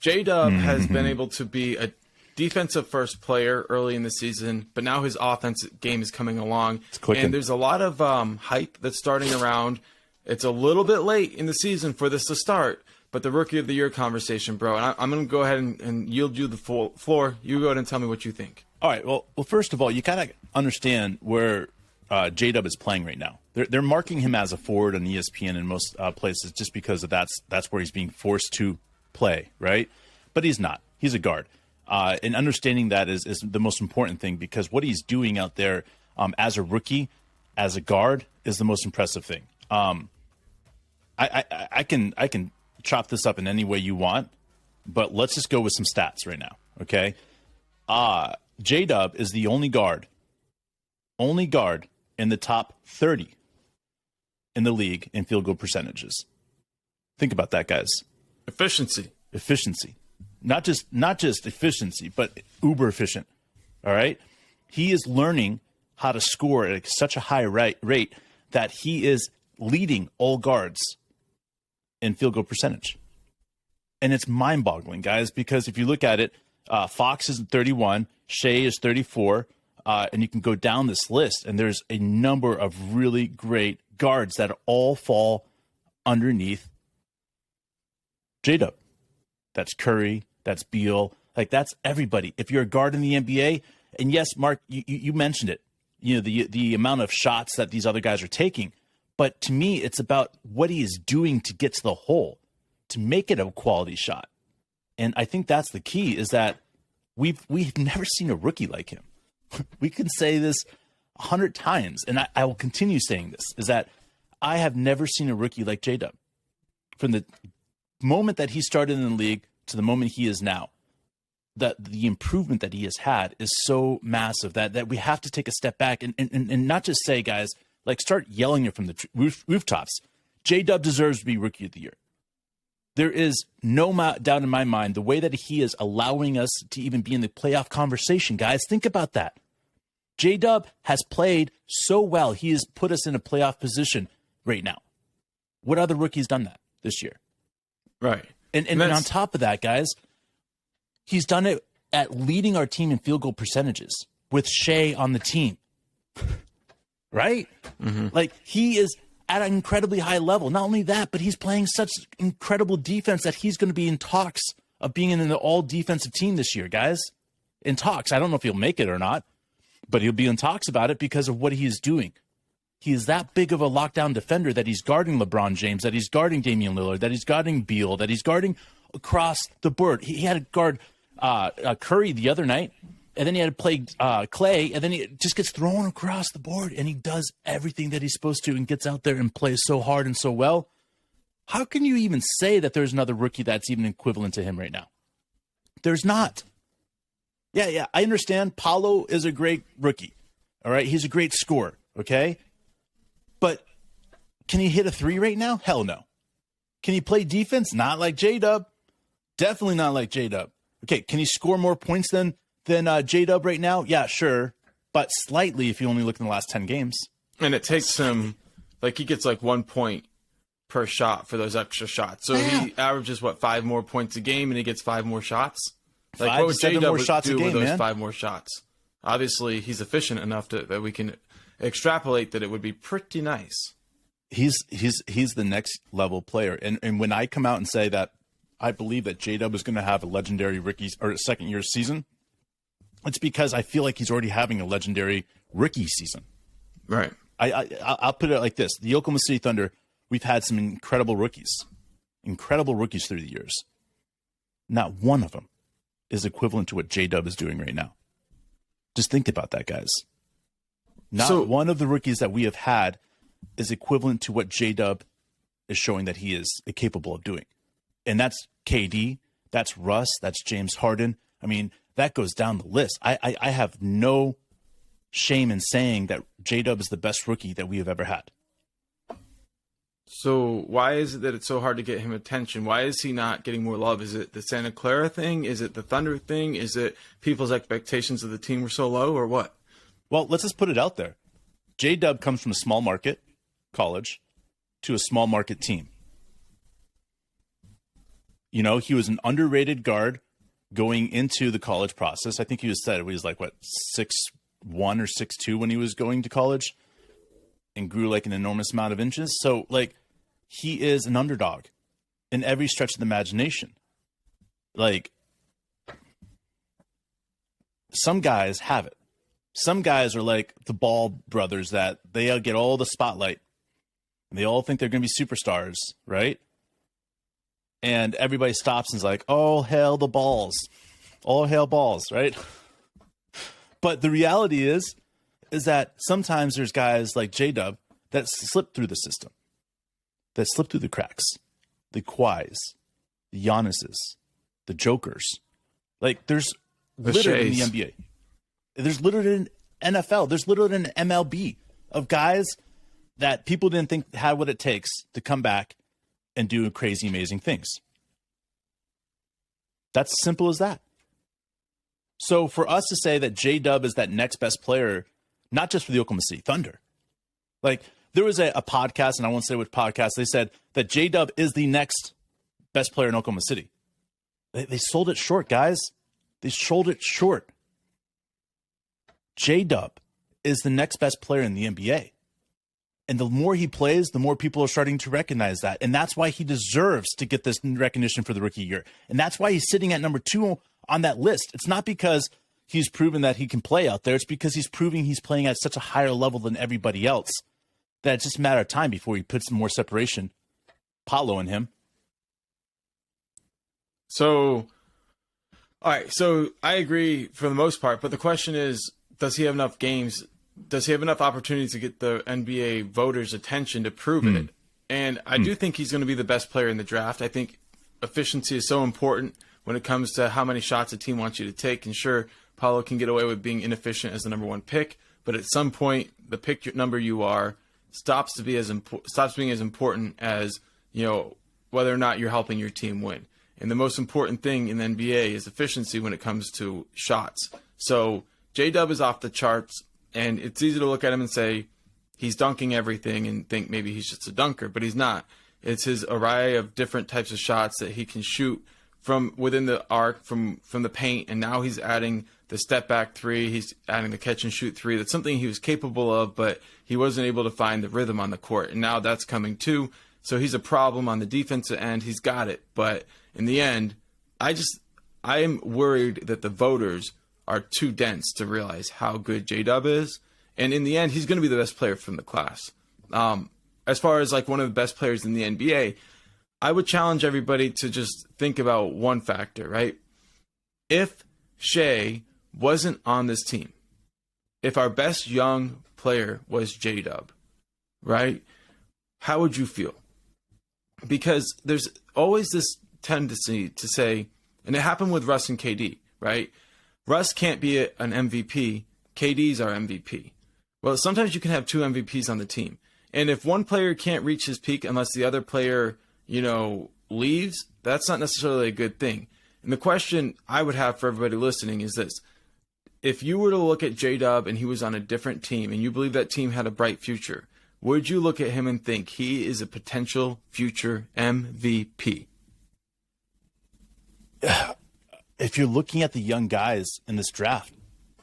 JDub has been able to be a defensive first player early in the season, but now his offensive game is coming along. And there's a lot of hype that's starting around. It's a little bit late in the season for this to start, but the Rookie of the Year conversation, bro. And I'm going to go ahead and yield you the floor. You go ahead and tell me what you think. All right. Well, first of all, you kind of understand where JDub is playing right now. They're marking him as a forward on ESPN in most places just because of that's where he's being forced to play, right? But he's not. He's a guard. And understanding that is the most important thing, because what he's doing out there as a rookie, as a guard, is the most impressive thing. I can chop this up in any way you want, but let's just go with some stats right now, okay? JDub is the only guard in the top 30 in the league in field goal percentages. Think about that, guys. Efficiency. Not just efficiency, but uber efficient. All right. He is learning how to score at such a high rate that he is leading all guards in field goal percentage. And it's mind boggling, guys, because if you look at it, Fox is at 31, Shea is 34, and you can go down this list, and there's a number of really great guards that all fall underneath JDub. That's Curry. That's Beal. Like, that's everybody. If you're a guard in the NBA, and yes, Mark, you mentioned it, you know, the amount of shots that these other guys are taking. But to me, it's about what he is doing to get to the hole, to make it a quality shot. And I think that's the key, is that we've never seen a rookie like him. We can say this 100 times, and I will continue saying this, is that I have never seen a rookie like JDub. From the moment that he started in the league to the moment he is now, that the improvement that he has had is so massive that we have to take a step back and not just say, guys, like, start yelling it from the rooftops. JDub deserves to be Rookie of the Year. There is no doubt in my mind the way that he is allowing us to even be in the playoff conversation, guys. Think about that. JDub has played so well. He has put us in a playoff position right now. What other rookie's done that this year? Right. And on top of that, guys, he's done it at leading our team in field goal percentages with Shea on the team. Right? Mm-hmm. Like, he is at an incredibly high level. Not only that, but he's playing such incredible defense that he's going to be in talks of being in the all-defensive team this year, guys. In talks. I don't know if he'll make it or not, but he'll be in talks about it because of what he is doing. He is that big of a lockdown defender that he's guarding LeBron James, that he's guarding Damian Lillard, that he's guarding Beal, that he's guarding across the board. He had to guard Curry the other night, and then he had to play Clay, and then he just gets thrown across the board, and he does everything that he's supposed to and gets out there and plays so hard and so well. How can you even say that there's another rookie that's even equivalent to him right now? There's not. Yeah, I understand Paolo is a great rookie. All right, he's a great scorer, okay? But can he hit a three right now? Hell no. Can he play defense? Not like JDub. Definitely not like JDub. Okay, can he score more points than JDub right now? Yeah, sure. But slightly if you only look in the last 10 games. And it takes him, like, he gets like 1 point per shot for those extra shots. So he averages, 5 more points a game, and he gets 5 more shots? Like, 5 what would to 7 JDub more shots do a game, with those man? 5 more shots? Obviously, he's efficient enough that we can extrapolate that it would be pretty nice. He's the next level player. And when I come out and say that I believe that JDub is going to have a legendary rookie or a second year season, it's because I feel like he's already having a legendary rookie season. Right. I'll put it like this. The Oklahoma City Thunder, we've had some incredible rookies through the years. Not one of them is equivalent to what JDub is doing right now. Just think about that, guys. Not one of the rookies that we have had is equivalent to what JDub is showing that he is capable of doing. And that's KD, that's Russ, that's James Harden. I mean, that goes down the list. I have no shame in saying that JDub is the best rookie that we have ever had. So why is it that it's so hard to get him attention? Why is he not getting more love? Is it the Santa Clara thing? Is it the Thunder thing? Is it people's expectations of the team were so low, or what? Well, let's just put it out there. JDub comes from a small market college to a small market team. You know, he was an underrated guard going into the college process. I think he was like, what, 6'1" or 6'2" when he was going to college and grew like an enormous amount of inches. So, like, he is an underdog in every stretch of the imagination. Like, some guys have it. Some guys are like the Ball brothers that they get all the spotlight. They all think they're going to be superstars, right? And everybody stops and is like, oh, hail the Balls. All hail Balls, right? But the reality is that sometimes there's guys like JDub that slip through the system, that slip through the cracks. The Kawhis, the Giannis's, the Jokers. Like, there's literally in the NBA. There's literally in NFL. There's literally an MLB of guys that people didn't think had what it takes to come back and do crazy, amazing things. That's simple as that. So for us to say that JDub is that next best player, not just for the Oklahoma City Thunder, like, there was a podcast, and I won't say which podcast, they said that JDub is the next best player in Oklahoma City. They sold it short, guys. They sold it short. JDub is the next best player in the NBA. And the more he plays, the more people are starting to recognize that. And that's why he deserves to get this recognition for the rookie year. And that's why he's sitting at number 2 on that list. It's not because he's proven that he can play out there. It's because he's proving he's playing at such a higher level than everybody else that it's just a matter of time before he puts more separation. Paolo and him. So, all right. So I agree for the most part. But the question is, does he have enough games? Does he have enough opportunities to get the NBA voters' attention to prove it? And I do think he's going to be the best player in the draft. I think efficiency is so important when it comes to how many shots a team wants you to take. And sure, Paolo can get away with being inefficient as the number 1 pick, but at some point, the pick number you are stops being as important as, you know, whether or not you're helping your team win. And the most important thing in the NBA is efficiency when it comes to shots. So JDub is off the charts. And it's easy to look at him and say he's dunking everything and think maybe he's just a dunker, but he's not. It's his array of different types of shots that he can shoot from within the arc, from the paint, and now he's adding the step back 3. He's adding the catch and shoot 3. That's something he was capable of, but he wasn't able to find the rhythm on the court, and now that's coming too. So he's a problem on the defensive end. He's got it, but in the end, I am worried that the voters are too dense to realize how good JDub is. And in the end, he's going to be the best player from the class. As far as like one of the best players in the NBA, I would challenge everybody to just think about one factor, right? If Shea wasn't on this team, if our best young player was JDub, right? How would you feel? Because there's always this tendency to say, and it happened with Russ and KD, right? Russ can't be an MVP. KD's our MVP. Well, sometimes you can have 2 MVPs on the team. And if one player can't reach his peak unless the other player, you know, leaves, that's not necessarily a good thing. And the question I would have for everybody listening is this. If you were to look at JDub and he was on a different team and you believe that team had a bright future, would you look at him and think he is a potential future MVP? If you're looking at the young guys in this draft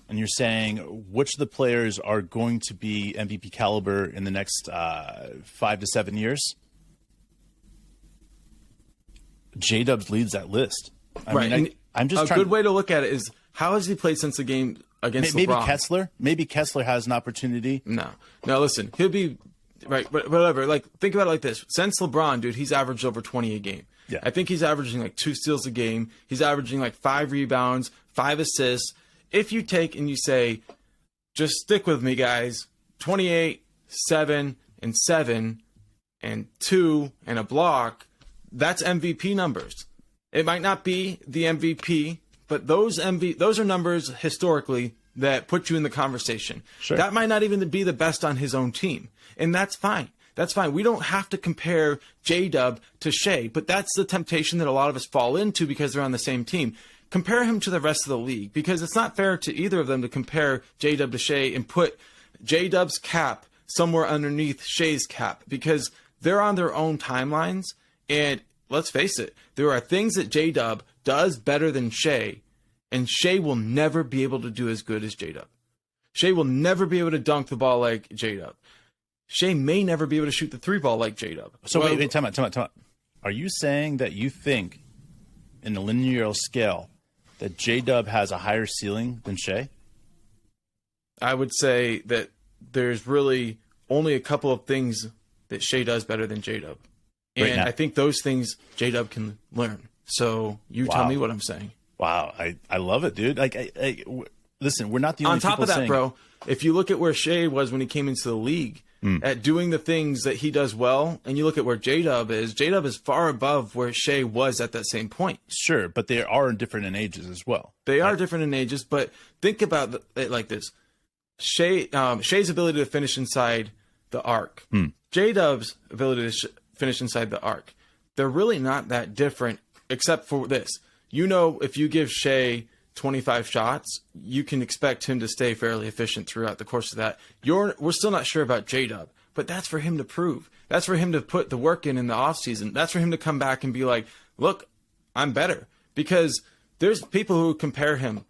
and you're saying which of the players are going to be MVP caliber in the next 5 to 7 years, J-Dubs leads that list. I'm just a good way to look at it is how has he played since the game against LeBron? Maybe Kessler has an opportunity. No, listen, he'll be right, but whatever. Like, think about it like this: since LeBron, dude, he's averaged over 20 a game. Yeah. I think he's averaging like 2 steals a game. He's averaging like 5 rebounds, 5 assists. If you take and you say, just stick with me, guys, 28, 7, and 7, and 2, and a block, that's MVP numbers. It might not be the MVP, but those are numbers historically that put you in the conversation. Sure. That might not even be the best on his own team, and that's fine. That's fine. We don't have to compare JDub to Shea, but that's the temptation that a lot of us fall into because they're on the same team. Compare him to the rest of the league because it's not fair to either of them to compare JDub to Shea and put JDub's cap somewhere underneath Shea's cap because they're on their own timelines. And let's face it, there are things that JDub does better than Shai, and Shai will never be able to do as good as JDub. Shai will never be able to dunk the ball like JDub. Shai may never be able to shoot the 3-ball like JDub. So wait, time out. Are you saying that you think, in a linear scale, that JDub has a higher ceiling than Shai? I would say that there's really only a couple of things that Shai does better than JDub. And I think those things JDub can learn. So you tell me what I'm saying. Wow, I love it, dude. Listen, we're not the only people On top of that, saying... bro, if you look at where Shai was when he came into the league, at doing the things that he does well, and you look at where JDub is far above where Shai was at that same point. Sure, but they are different in ages as well. They are different in ages, but think about it like this. Shai's ability to finish inside the arc, JDub's ability to finish inside the arc, they're really not that different, except for this. If you give Shai 25 shots, you can expect him to stay fairly efficient throughout the course of that. We're still not sure about JDub, but that's for him to prove. That's for him to put the work in the offseason. That's for him to come back and be like, look, I'm better. Because there's people who compare him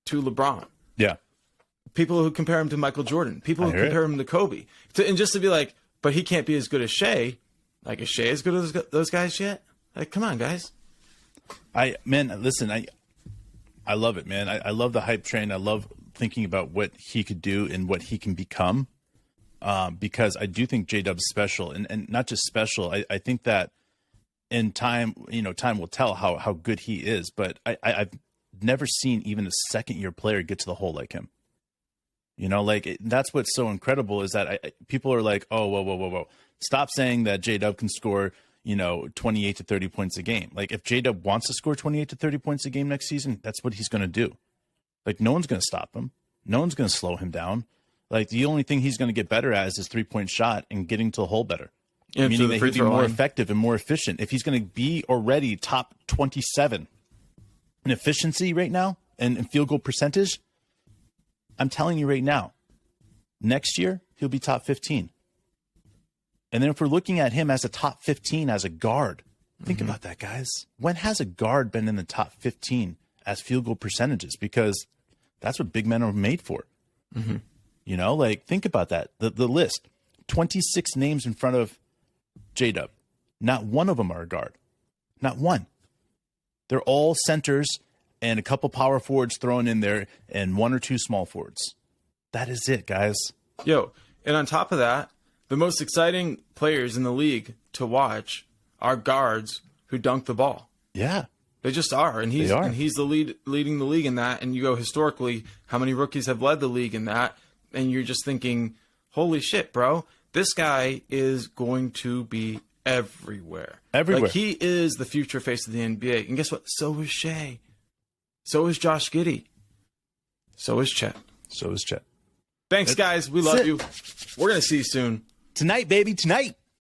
to LeBron. Yeah. People who compare him to Michael Jordan. People who compare him to Kobe. And just to be like, but he can't be as good as Shai. Like, is Shai as good as those guys yet? Like, come on, guys. Listen, I love it, man. I love the hype train. I love thinking about what he could do and what he can become, because I do think JDub's special, and not just special. I think that in time, time will tell how good he is. But I've never seen even a second-year player get to the hole like him. That's what's so incredible is that people are like, oh, whoa. Stop saying that JDub can score 28 to 30 points a game. Like, if JDub wants to score 28 to 30 points a game next season, that's what he's going to do. Like, no one's going to stop him. No one's going to slow him down. Like, the only thing he's going to get better at is his 3-point shot and getting to the hole better. Meaning that he'll be more effective and more efficient. If he's going to be already top 27 in efficiency right now and field goal percentage, I'm telling you right now, next year, he'll be top 15. And then if we're looking at him as a top 15 as a guard, think about that, guys. When has a guard been in the top 15 as field goal percentages? Because that's what big men are made for. Think about that. The list, 26 names in front of JDub. Not one of them are a guard. Not one. They're all centers and a couple power forwards thrown in there and 1 or 2 small forwards. That is it, guys. And on top of that, the most exciting players in the league to watch are guards who dunk the ball. Yeah. They just are. And he's leading the league in that. And you go historically, how many rookies have led the league in that? And you're just thinking, holy shit, bro. This guy is going to be everywhere. Like, he is the future face of the NBA. And guess what? So is Shai. So is Josh Giddey. So is Chet. Thanks, guys. We love you. We're going to see you soon. Tonight, baby, tonight.